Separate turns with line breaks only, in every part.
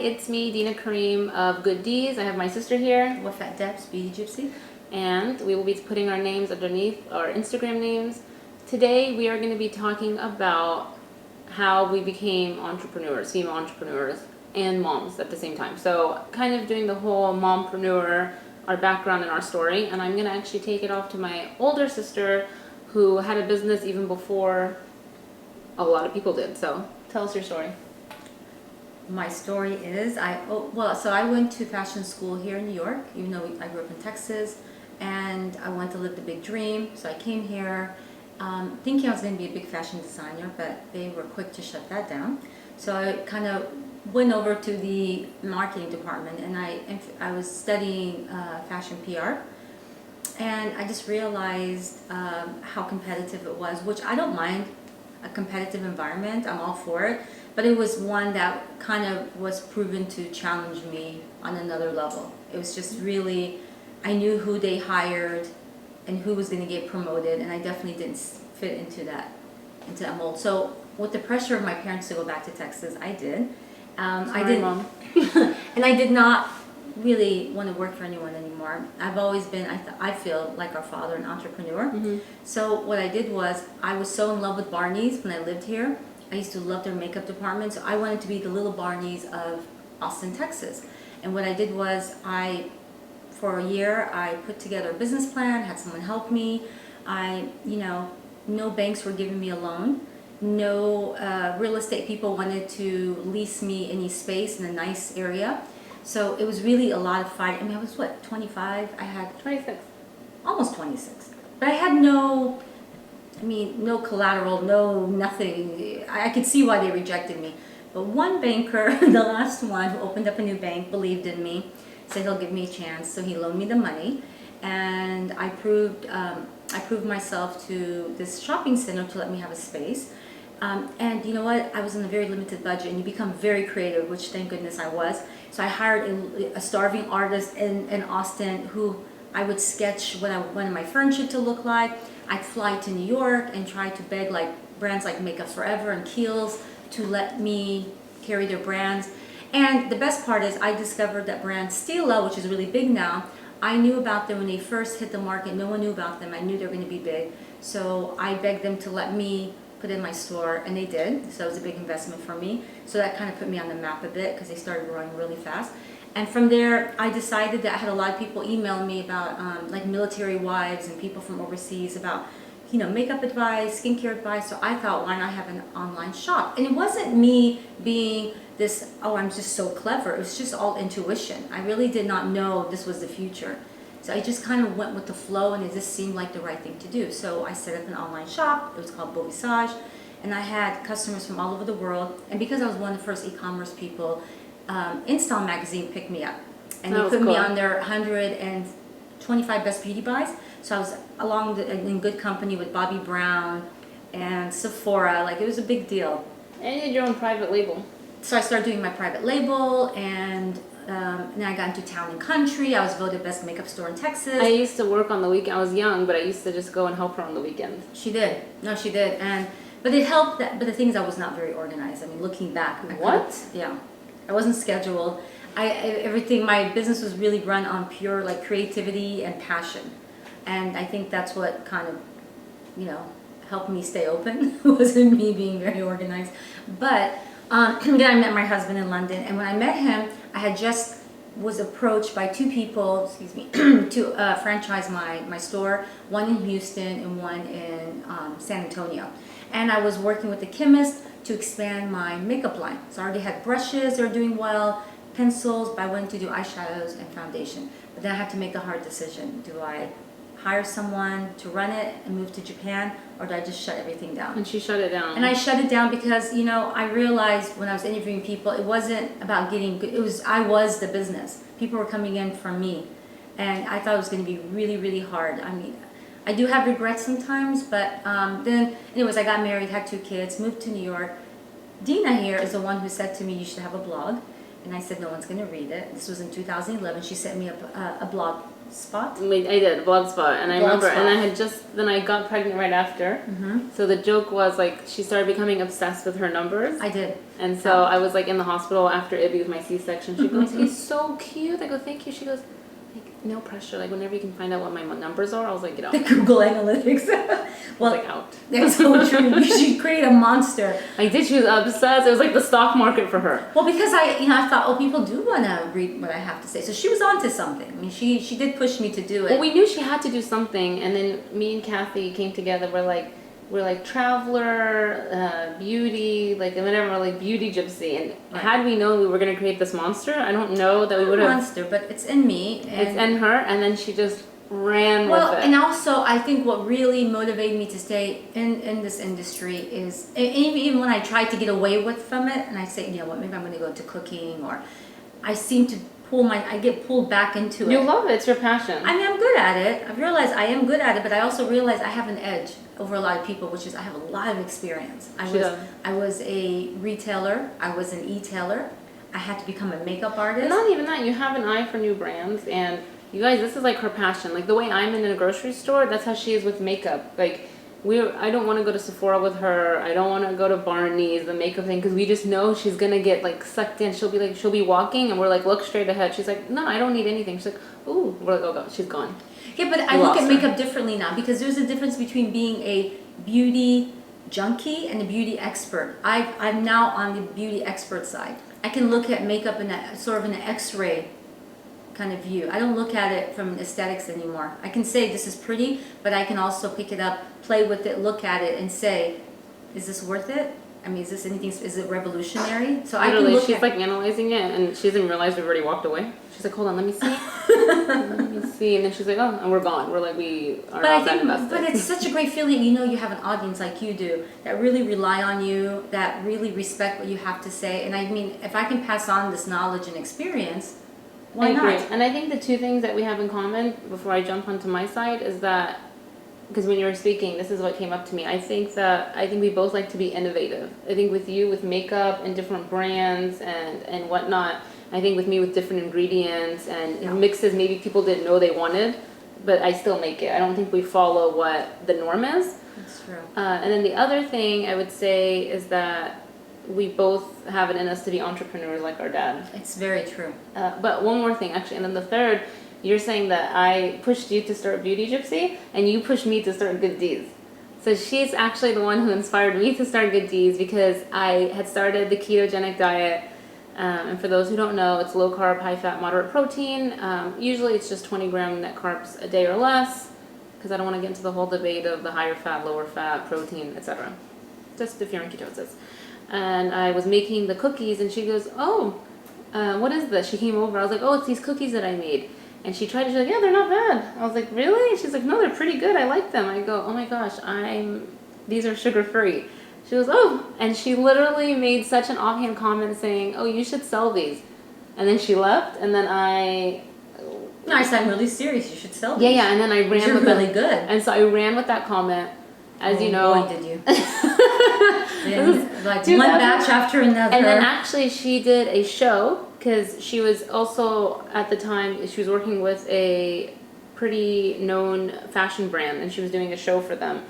it's me, Deana Karim of Good Dees. I have my sister here.
Wafaa Debs, Gypsy.
And we will be putting our names underneath our Instagram names. Today we are going to be talking about how we became entrepreneurs, female entrepreneurs, and moms at the same time. So kind of doing the whole mompreneur, our background and our story. And I'm going to actually take it off to my older sister who had a business even before a lot of people did. So tell us your story.
My story is, I went to fashion school here in New York, even though I grew up in Texas, and I wanted to live the big dream. So I came here thinking I was going to be a big fashion designer, but they were quick to shut that down. So I kind of went over to the marketing department, and I was studying fashion PR, and I just realized how competitive it was, which I don't mind a competitive environment. I'm all for it. But it was one that kind of was proven to challenge me on another level. It was just really, I knew who they hired and who was going to get promoted, and I definitely didn't fit into that mold. So with the pressure of my parents to go back to Texas, I did. I did,
Mom.
and I did not really want to work for anyone anymore. I've always been, I feel like our father, an entrepreneur.
Mm-hmm.
So what I did was, I was so in love with Barney's when I lived here. I used to love their makeup department, so I wanted to be the little Barneys of Austin, Texas. And what I did was, for a year, I put together a business plan, had someone help me. No banks were giving me a loan. No real estate people wanted to lease me any space in a nice area. So it was really a lot of fight. I mean, I was 25? I had
26.
Almost 26. But I had no collateral, no nothing. I could see why they rejected me. But one banker, the last one who opened up a new bank, believed in me, said he'll give me a chance. So he loaned me the money, and I proved myself to this shopping center to let me have a space. And you know what? I was in a very limited budget, and you become very creative, which thank goodness I was. So I hired a starving artist in Austin who I would sketch what I wanted my furniture to look like. I'd fly to New York and try to beg brands like Makeup Forever and Kiehl's to let me carry their brands. And the best part is, I discovered that brand Stila, which is really big now. I knew about them when they first hit the market. No one knew about them. I knew they were going to be big. So I begged them to let me put in my store, and they did. So it was a big investment for me. So that kind of put me on the map a bit, because they started growing really fast. And from there, I decided that I had a lot of people email me about military wives and people from overseas about, makeup advice, skincare advice. So I thought, why not have an online shop? And it wasn't me being this, oh, I'm just so clever. It was just all intuition. I really did not know this was the future. So I just kind of went with the flow, and it just seemed like the right thing to do. So I set up an online shop. It was called Beau Visage, and I had customers from all over the world. And because I was one of the first e-commerce people, InStyle magazine picked me up, and they put me on their 125 best beauty buys. So I was in good company with Bobbi Brown and Sephora. It was a big deal.
And you did your own private label.
So I started doing my private label, and then I got into Town and Country. I was voted best makeup store in Texas.
I used to work on the weekend. I was young, but I used to just go and help her on the weekend.
She did. No, she did. But it helped. But the thing is, I was not very organized. I mean, looking back. Yeah. I wasn't scheduled. My business was really run on pure creativity and passion. And I think that's what kind of, helped me stay open. It wasn't me being very organized. But then I met my husband in London, and when I met him, I had just was approached by two people, to franchise my store, one in Houston and one in San Antonio. And I was working with a chemist to expand my makeup line. So I already had brushes, they were doing well, pencils, but I wanted to do eyeshadows and foundation. But then I had to make a hard decision. Do I hire someone to run it and move to Japan, or do I just shut everything down?
And she shut it down.
And I shut it down because, I realized when I was interviewing people, it wasn't about getting good. I was the business. People were coming in from me. And I thought it was going to be really, really hard. I mean, I do have regrets sometimes, but then, anyways, I got married, had 2 kids, moved to New York. Deana here is the one who said to me, you should have a blog. And I said, no one's going to read it. This was in 2011. She sent me a blog spot?
I did, a blog spot. And I
Blog
remember,
spot.
and then I got pregnant right after. So the joke was like, she started becoming obsessed with her numbers.
I did.
And so I was like in the hospital after Ibby with my C-section. She goes, he's so cute. I go, thank you. She goes, like, no pressure. Like, whenever you can find out what my numbers are, I was like, get out.
The Google Analytics.
Well, like, out.
That's so true. You should create a monster.
I did. She was obsessed. It was like the stock market for her.
Well, because I thought, oh, people do want to read what I have to say. So she was onto something. I mean, she did push me to do it.
Well, we knew she had to do something. And then me and Kathy came together. We're like traveler, beauty, like, and whatever, like beauty gypsy. And had we known we were going to create this monster, I don't know that we would have.
Monster, but it's in me.
It's in her. And then she just ran with it.
And also I think what really motivated me to stay in this industry is, even when I tried to get away from it, and I say, you know what, maybe I'm going to go into cooking, or I seem to I get pulled back into it.
You love it. It's your passion.
I mean, I'm good at it. I've realized I am good at it, but I also realize I have an edge over a lot of people, which is I have a lot of experience. I was a retailer. I was an e-tailer. I had to become a makeup artist.
And not even that. You have an eye for new brands, and you guys, this is like her passion. Like the way I'm in a grocery store, that's how she is with makeup. Like I don't want to go to Sephora with her. I don't want to go to Barney's, the makeup thing, because we just know she's gonna get like sucked in. She'll be walking, and we're like, look straight ahead. She's like, no, I don't need anything. She's like, ooh, we're like, oh god, she's gone.
Yeah, but I look at makeup differently now, because there's a difference between being a beauty junkie and a beauty expert. I'm now on the beauty expert side. I can look at makeup in a sort of an X-ray kind of view. I don't look at it from aesthetics anymore. I can say this is pretty, but I can also pick it up, play with it, look at it, and say, is this worth it? I mean, is it revolutionary? So
literally, she's like analyzing it, and she doesn't realize we've already walked away. She's like, hold on, let me see. Let me see. And then she's like, oh, and we're gone. We're like, we are not that invested.
But it's such a great feeling, you have an audience like you do that really rely on you, that really respect what you have to say. And I mean, if I can pass on this knowledge and experience, why not?
I agree. And I think the two things that we have in common, before I jump onto my side, is that, because when you were speaking, this is what came up to me. I think we both like to be innovative. I think with you, with makeup and different brands and whatnot. I think with me, with different ingredients and mixes maybe people didn't know they wanted, but I still make it. I don't think we follow what the norm is.
That's true.
And then the other thing I would say is that we both have it in us to be entrepreneurs like our dad.
It's very true.
But one more thing, actually, and then the third, you're saying that I pushed you to start Beauty Gypsy, and you pushed me to start Good Dees. So she's actually the one who inspired me to start Good Dees, because I had started the ketogenic diet. And for those who don't know, it's low carb, high fat, moderate protein. Usually it's just 20 gram net carbs a day or less, because I don't want to get into the whole debate of the higher fat, lower fat, protein, etc. Just if you're in ketosis. And I was making the cookies, and she goes, oh, what is this? She came over. I was like, oh, it's these cookies that I made. And she tried it. She's like, yeah, they're not bad. I was like, really? She's like, no, they're pretty good. I like them. I go, oh my gosh, these are sugar-free. She goes, oh, and she literally made such an offhand comment saying, oh, you should sell these. And then she left, and then
No, I said, I'm really serious. You should sell these.
Yeah, and then I ran
You're
with
really
them.
good.
And so I ran with that comment, as you know.
Boy, did you. Like one batch after another.
And then actually she did a show, because she was also, at the time, she was working with a pretty known fashion brand, and she was doing a show for them.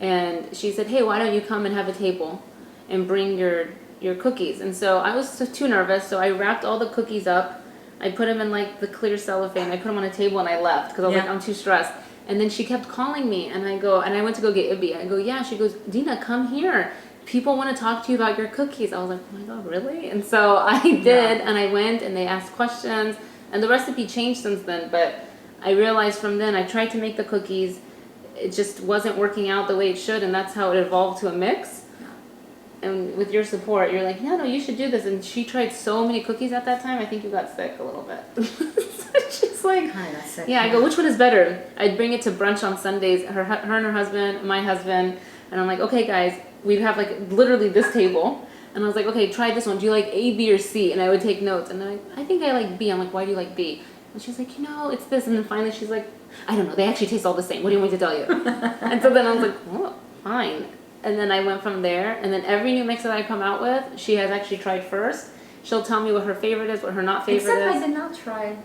And she said, hey, why don't you come and have a table and bring your cookies? And so I was too nervous, so I wrapped all the cookies up. I put them in like the clear cellophane. I put them on a table and I left, because I was like, I'm too stressed. And then she kept calling me, and I went to go get Ibby. I go, yeah. She goes, Deana, come here. People want to talk to you about your cookies. I was like, oh my god, really? And so I did, and I went, and they asked questions, and the recipe changed since then. But I realized from then, I tried to make the cookies. It just wasn't working out the way it should, and that's how it evolved to a mix. And with your support, you're like, no, you should do this. And she tried so many cookies at that time, I think you got sick a little bit. She's like,
I got sick.
yeah, I go, which one is better? I'd bring it to brunch on Sundays, her and her husband, my husband, and I'm like, okay, guys, we have like literally this table. And I was like, okay, try this one. Do you like A, B, or C? And I would take notes. And then I think I like B. I'm like, why do you like B? And she's like, it's this. And then finally she's like, I don't know. They actually taste all the same. What do you want me to tell you? And so then I was like, well, fine. And then I went from there. And then every new mix that I come out with, she has actually tried first. She'll tell me what her favorite is, what her not favorite is.
Except I did not try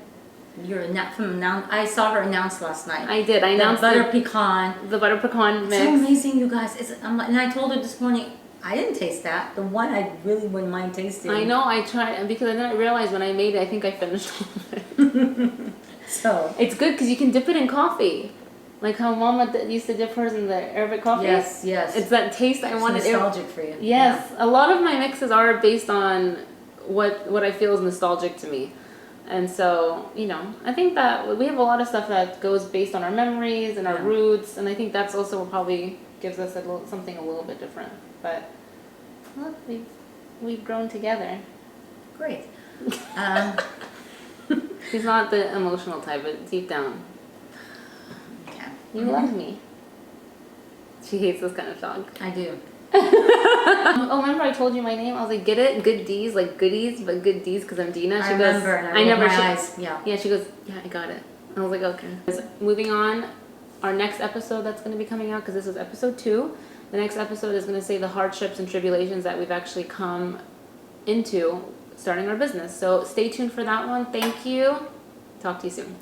I saw her announce last night.
I did. I announced
the butter pecan.
The butter pecan mix.
So amazing, you guys. And I told her this morning, I didn't taste that. The one I really wouldn't mind tasting.
I know. I tried because I didn't realize when I made it. I think I finished all of it.
So
it's good because you can dip it in coffee, like how Mama used to dip hers in the Arabic coffee.
Yes, yes.
It's that taste I wanted.
Nostalgic for you.
Yes,
yeah.
A lot of my mixes are based on what I feel is nostalgic to me. And so, I think that we have a lot of stuff that goes based on our memories and our roots, and I think that's also what probably gives us something a little bit different. But look, we've grown together.
Great.
She's not the emotional type, but deep down,
okay.
You love me. She hates this kind of talk.
I do.
Oh, remember I told you my name? I was like, get it? Good Dees, like goodies, but Good Dees because I'm Deana. She goes,
I never. Eyes. Yeah.
Yeah, she goes, yeah, I got it. I was like, okay. Moving on, our next episode that's going to be coming out, because this is episode 2. The next episode is going to say the hardships and tribulations that we've actually come into starting our business. So stay tuned for that one. Thank you. Talk to you soon.